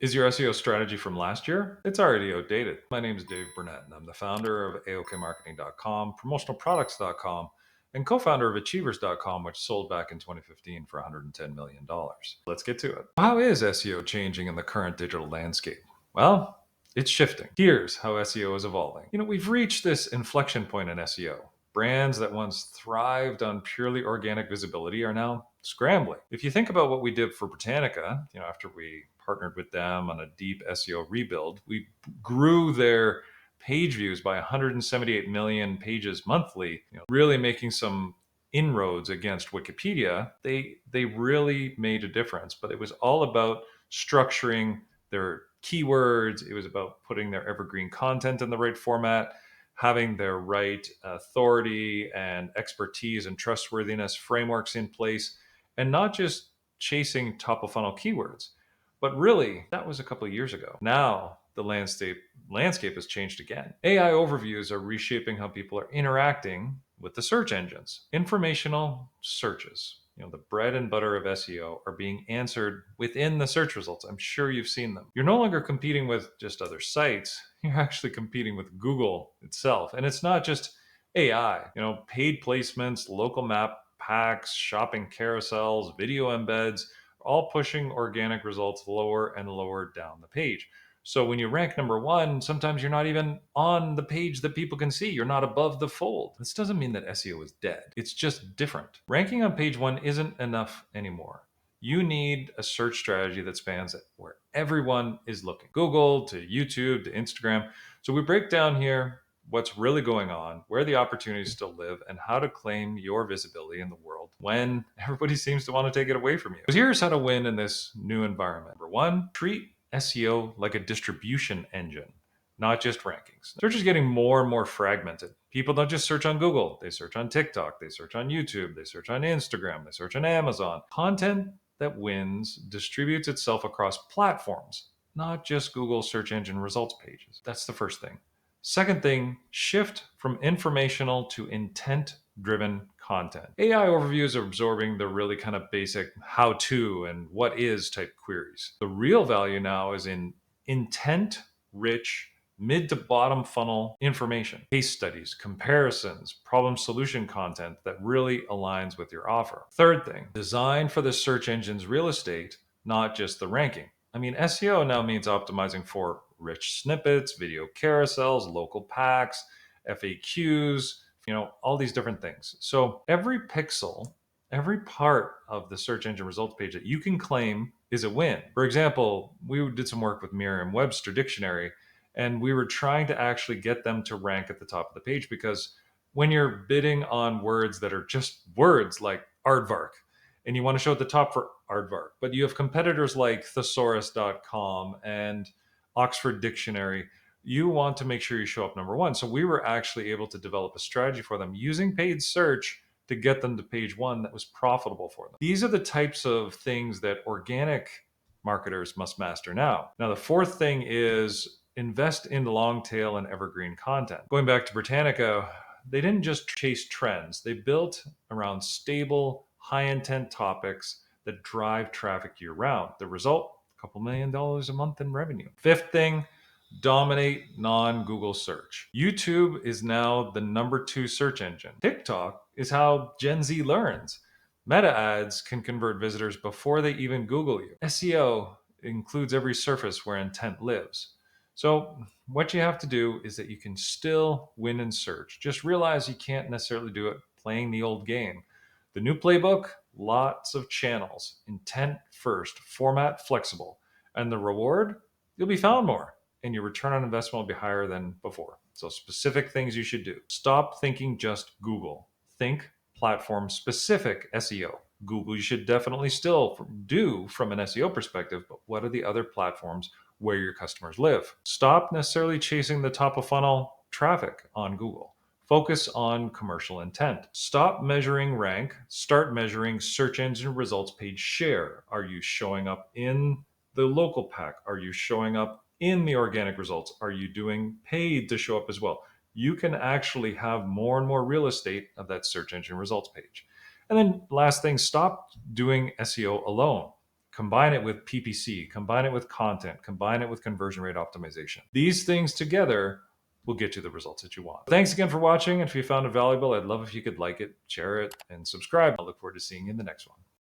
Is your SEO strategy from last year? It's already outdated. My name is Dave Burnett, and I'm the founder of AOKmarketing.com, promotionalproducts.com, and co-founder of Achievers.com, which sold back in 2015 for $110 million. Let's get to it. How is SEO changing in the current digital landscape? Well, it's shifting. Here's how SEO is evolving. We've reached this inflection point in SEO. Brands that once thrived on purely organic visibility are now scrambling. If you think about what we did for Britannica, after we partnered with them on a deep SEO rebuild, we grew their page views by 178 million pages monthly, really making some inroads against Wikipedia. They really made a difference, but it was all about structuring their keywords. It was about putting their evergreen content in the right format, having their right authority and expertise and trustworthiness frameworks in place, and not just chasing top of funnel keywords. But really, that was a couple of years ago. Now the landscape has changed again. AI overviews are reshaping how people are interacting with the search engines. Informational searches, the bread and butter of SEO, are being answered within the search results. I'm sure you've seen them. You're no longer competing with just other sites. You're actually competing with Google itself. And it's not just AI, paid placements, local map packs, shopping carousels, video embeds, all pushing organic results lower and lower down the page. So when you rank number one, sometimes you're not even on the page that people can see. You're not above the fold. This doesn't mean that SEO is dead. It's just different. Ranking on page one isn't enough anymore. You need a search strategy that spans it where everyone is looking. Google to YouTube to Instagram. So we break down here what's really going on, where the opportunities still live, and how to claim your visibility in the world when everybody seems to want to take it away from you. Because here's how to win in this new environment. Number one, treat SEO like a distribution engine, not just rankings. Search is getting more and more fragmented. People don't just search on Google, they search on TikTok, they search on YouTube, they search on Instagram, they search on Amazon. Content that wins distributes itself across platforms, not just Google search engine results pages. That's the first thing. Second thing, shift from informational to intent driven content. AI overviews are absorbing the really kind of basic how to and what is type queries. The real value now is in intent rich, mid to bottom funnel information, case studies, comparisons, problem solution content that really aligns with your offer. Third thing, design for the search engine's real estate, not just the ranking. SEO now means optimizing for rich snippets, video carousels, local packs, FAQs, all these different things. So every pixel, every part of the search engine results page that you can claim is a win. For example, we did some work with Merriam-Webster Dictionary, and we were trying to actually get them to rank at the top of the page, because when you're bidding on words that are just words like aardvark, and you want to show at the top for aardvark, but you have competitors like thesaurus.com and Oxford Dictionary, you want to make sure you show up number one. So we were actually able to develop a strategy for them using paid search to get them to page one that was profitable for them. These are the types of things that organic marketers must master now. Now, the fourth thing is invest in long tail and evergreen content. Going back to Britannica, they didn't just chase trends. They built around stable, high intent topics that drive traffic year round. The result, a couple $1 million a month in revenue. Fifth thing, dominate non-Google search. YouTube is now the number 2 search engine. TikTok is how Gen Z learns. Meta ads can convert visitors before they even Google you. SEO includes every surface where intent lives. So what you have to do is that you can still win in search. Just realize you can't necessarily do it playing the old game. The new playbook, lots of channels, intent first, format flexible, and the reward, you'll be found more, and your return on investment will be higher than before. So specific things you should do. Stop thinking just Google. Think platform specific SEO. Google you should definitely still do from an SEO perspective, but what are the other platforms where your customers live? Stop necessarily chasing the top of funnel traffic on Google. Focus on commercial intent. Stop measuring rank. Start measuring search engine results page share. Are you showing up in the local pack? Are you showing up in the organic results? Are you doing paid to show up as well? You can actually have more and more real estate of that search engine results page. And then last thing, stop doing SEO alone. combine it with PPC, combine it with content, combine it with conversion rate optimization. These things together will get you the results that you want. Thanks again for watching. If you found it valuable, I'd love if you could like it, share it, and subscribe. I look forward to seeing you in the next one.